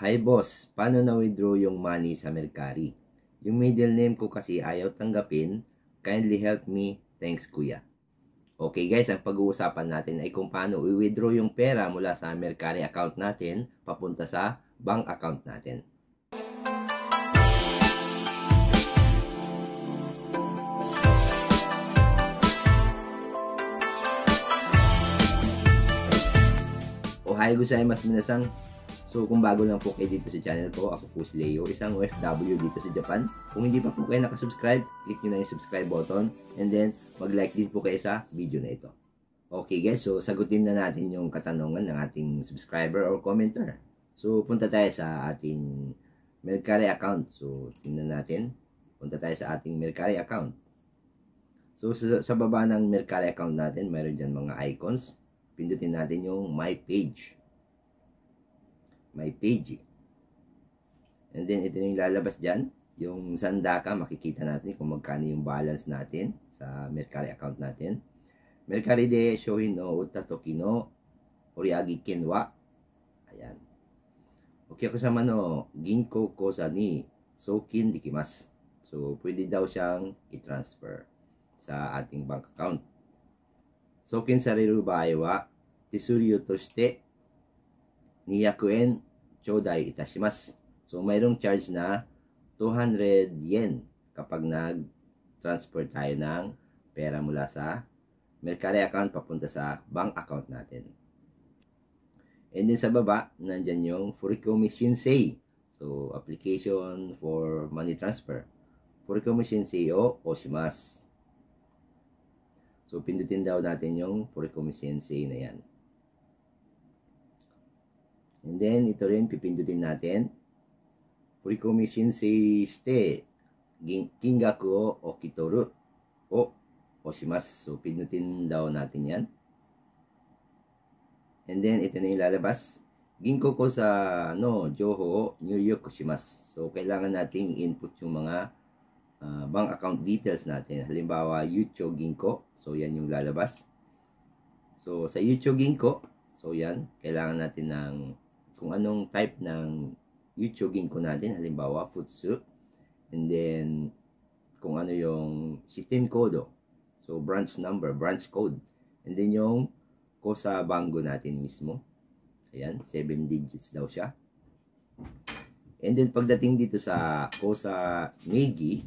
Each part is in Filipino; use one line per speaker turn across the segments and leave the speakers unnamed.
Hi boss, paano na-withdraw yung money sa Mercari? Yung middle name ko kasi ayaw tanggapin. Kindly help me. Thanks kuya. Okay guys, ang pag-uusapan natin ay kung paano i-withdraw yung pera mula sa Mercari account natin papunta sa bank account natin. Ohayo gozaimasu minasan. So kung bago lang po kayo dito sa channel ko, ako po si Leo, isang OFW dito sa Japan. Kung hindi pa po kayo nakasubscribe, click nyo na yung subscribe button and then mag-like din po kayo sa video na ito. Okay guys, so sagutin na natin yung katanungan ng ating subscriber or commenter. So punta tayo sa ating Mercari account. So tingnan natin. Punta tayo sa ating Mercari account. So sa baba ng Mercari account natin, mayroon dyan mga icons. Pindutin natin yung My Page. My Page. And then ito yung lalabas dyan. Yung sandaka, makikita natin kung magkano yung balance natin sa Mercari account natin. Mercari de shohin no utta toki no oriagi ken wa. Ayan. Okay, kasama no ginko kosa ni soukin dikimasu. So pwede daw siyang i-transfer sa ating bank account. Soukin sareru bae wa tesuryo to shite 200 yen chodai itashimasu. So mayroong charge na 200 yen kapag nag-transfer tayo ng pera mula sa Mercari account papunta sa bank account natin. And then sa baba, nandyan yung Furikomi Shinsei. So application for money transfer. Furikomi Shinsei o oshimasu. So pindutin daw natin yung Furikomi Shinsei na yan. And then, ito rin, pipindutin natin. Furikomi Shinsei shite, kingaku o okitoru o oshimasu. So, pindutin daw natin yan. And then, ito na yung lalabas. Ginko ko sa joho o nyuryoku shimasu. So, kailangan nating input yung mga bank account details natin. Halimbawa, Yucho Ginko. So, yan yung lalabas. So, sa Yucho Ginko, so yan, kailangan natin ng kung anong type ng Yucho Ginko natin, halimbawa Futsu, and then kung ano yung shiten kodo, so branch number, branch code, and then yung kosa bango natin mismo, ayan, 7 digits daw siya. And then pagdating dito sa kosa meigi,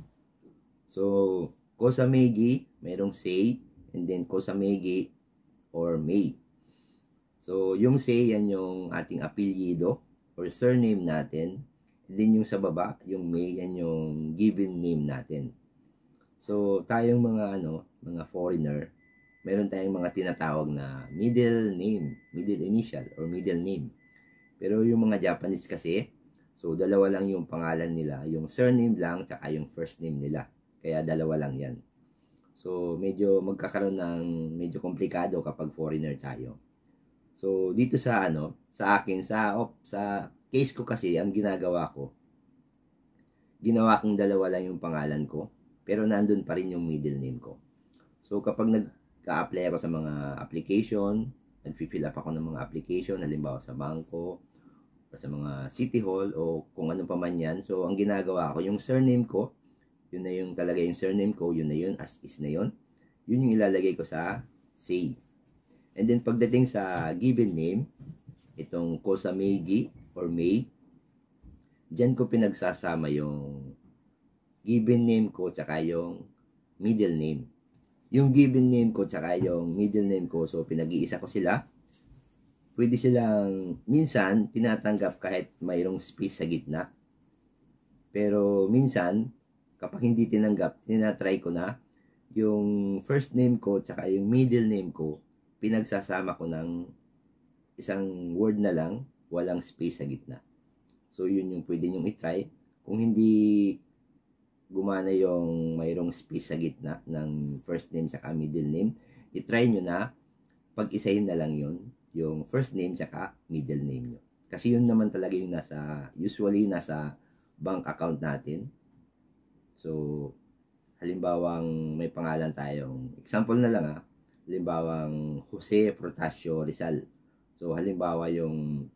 so kosa meigi, mayroong sei, and then kosa meigi or mei. So, yung say, yan yung ating apelyido or surname natin. And then yung sa baba, yung may, yan yung given name natin. So, tayong mga mga foreigner, meron tayong mga tinatawag na middle name, middle initial or middle name. Pero yung mga Japanese kasi, so dalawa lang yung pangalan nila, yung surname lang tsaka yung first name nila. Kaya dalawa lang yan. So, medyo magkakaroon ng medyo komplikado kapag foreigner tayo. So, dito sa sa akin, sa case ko kasi, ang ginawa kong dalawa lang yung pangalan ko, pero nandun pa rin yung middle name ko. So, kapag nag-a-apply ako sa mga application, nag-fill up ako ng mga application, halimbawa sa bangko, o sa mga city hall, o kung ano pa man yan. So, ang ginagawa ko, yung surname ko, yun na yung talaga yung surname ko, yun na yun, as is na yun. Yun yung ilalagay ko sa say. And then pagdating sa given name, itong kosa meigi or mei, dyan ko pinagsasama yung given name ko tsaka yung middle name. Yung given name ko tsaka yung middle name ko, so pinag-iisa ko sila. Pwede silang, minsan, tinatanggap kahit mayroong space sa gitna. Pero minsan, kapag hindi tinanggap, tinatry ko na yung first name ko tsaka yung middle name ko, pinagsasama ko ng isang word na lang, walang space sa gitna. So, yun yung pwede nyong i-try. Kung hindi gumana yung mayroong space sa gitna ng first name saka middle name, i-try nyo na pag-isahin na lang yun, yung first name saka middle name nyo. Kasi yun naman talaga yung usually nasa bank account natin. So, halimbawang may pangalan tayong, example na lang halimbawang Jose Protasio Rizal. So, halimbawa yung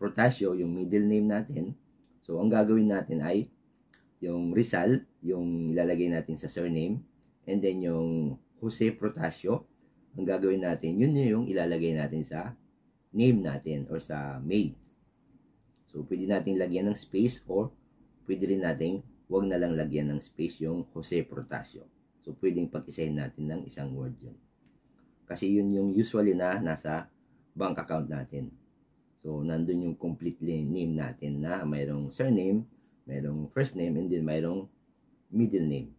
Protasio, yung middle name natin. So, ang gagawin natin ay yung Rizal, yung ilalagay natin sa surname. And then, yung Jose Protasio, ang gagawin natin, yun yung ilalagay natin sa name natin or sa maid. So, pwede natin lagyan ng space or pwede rin natin wag na lang lagyan ng space yung Jose Protasio. So, pwedeng pag-isahin natin ng isang word yun. Kasi yun yung usually na nasa bank account natin. So, nandun yung complete name natin na mayroong surname, mayroong first name, and then mayroong middle name.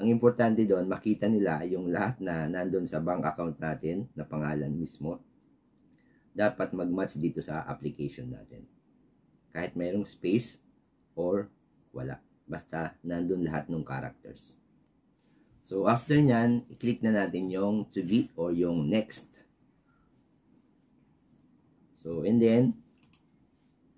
Ang importante doon, makita nila yung lahat na nandun sa bank account natin na pangalan mismo. Dapat mag-match dito sa application natin. Kahit mayroong space or wala. Basta nandun lahat ng characters. So, after nyan, i-click na natin yung tsugi or yung next. So, and then,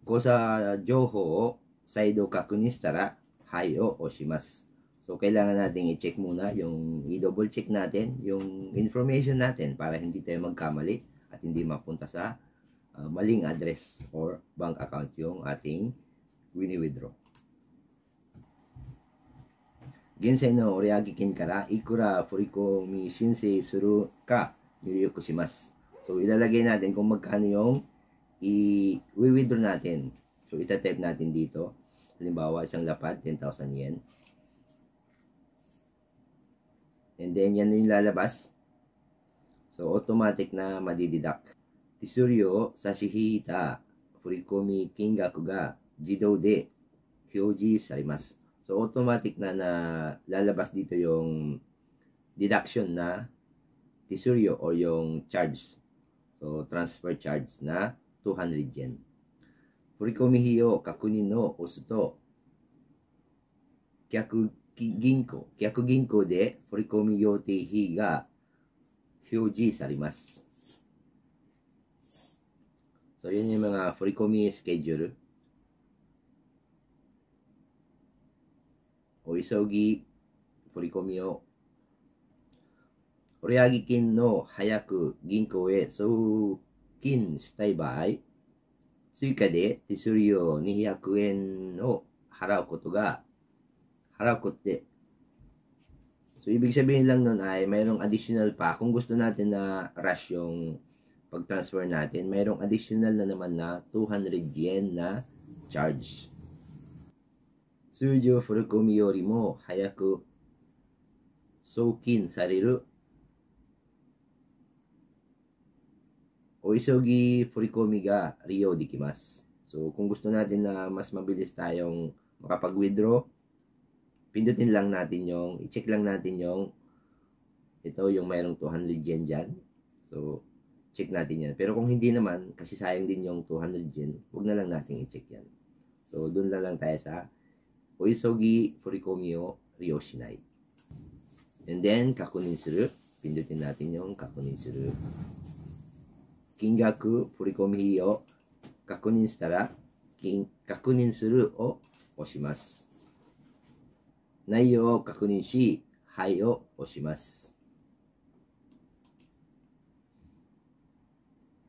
ko sa Joho, Saido kakunin shitara, hai o oshimasu. So, kailangan natin i-check muna yung i-double check natin yung information natin para hindi tayo magkamali at hindi mapunta sa maling address or bank account yung ating wini-withdraw. Gensai no oreagikin kara ikura furikomi shinsei suru ka nyuryuku shimasu. So, ilalagay natin kung magkano yung i-withdraw natin. So, itatype natin dito. Halimbawa, isang lapad, 10,000 yen. And then, yan yung lalabas. So, automatic na madididak. Tisuryo sashihita furikomi kingaku ga jidou de hyoji sarimasu. So, automatic na lalabas dito yung deduction na tisuryo or yung charge. So, transfer charge na 200 yen. Furikomi hiyo kakunin no osu to kyaku ginko de furikomi yotei hi ga hyoji sarimasu. So, yun yung mga furikomi schedule. O isogi furikomi o oreagikin no hayaku ginko e soukin shitai baai, tsuika de tisuryo 200 yen o harau kote. So, ibig sabihin lang nun ay mayroong additional pa. Kung gusto natin na rush yung pag-transfer natin, mayroong additional na naman na 200 yen na charge. Tsujo furikomi yori mo hayaku soukin sareru o isogi furikomi ga riyo dekimasu. So, kung gusto natin na mas mabilis tayong makapag-withdraw, pindutin lang natin yung, i-check lang natin yung, ito yung mayroong 200 yen dyan. So, check natin yan. Pero kung hindi naman, kasi sayang din yung 200 yen, huwag na lang natin i-check yan. So, dun na lang tayo sa o isogi furikomi o riyo shinai. And then, kakunin suru. Pindutin natin yung kakunin suru. Kingaku furikomi o kakunin shitara kakunin suru o oshimasu. Naiyo o kakunin shi, hai o oshimasu.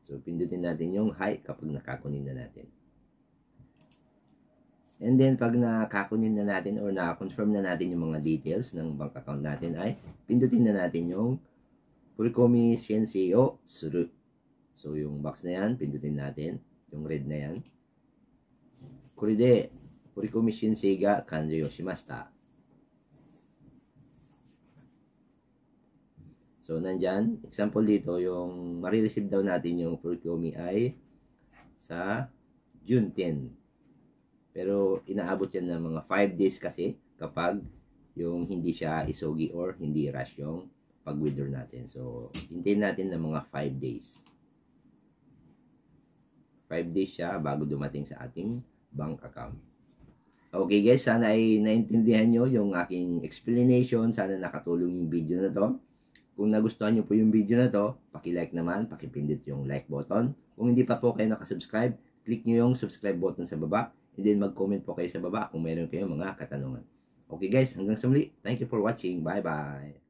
So, pindutin natin yung hai kapag nakakunin na natin. And then, pag nakakunin na natin or na-confirm na natin yung mga details ng bank account natin ay pindutin na natin yung furikomi shinsei o suru. So, yung box na yan, pindutin natin. Yung red na yan. Kore de, furikomi shinsei ga kanjou shimashita. So, nandyan, example dito, yung marireceive daw natin yung furikomi ay sa June 10. Pero, inaabot yan ng mga 5 days kasi kapag yung hindi siya isogi or hindi rush yung pag-withdraw natin. So, hintayin natin ng mga 5 days. 5 days siya bago dumating sa ating bank account. Okay guys, sana ay naintindihan nyo yung aking explanation. Sana nakatulong yung video na to. Kung nagustuhan nyo po yung video na to, paki-like naman, paki-pindot yung like button. Kung hindi pa po kayo nakasubscribe, click nyo yung subscribe button sa baba. And then mag-comment po kayo sa baba kung meron kayong mga katanungan. Okay guys, hanggang sa muli. Thank you for watching. Bye-bye.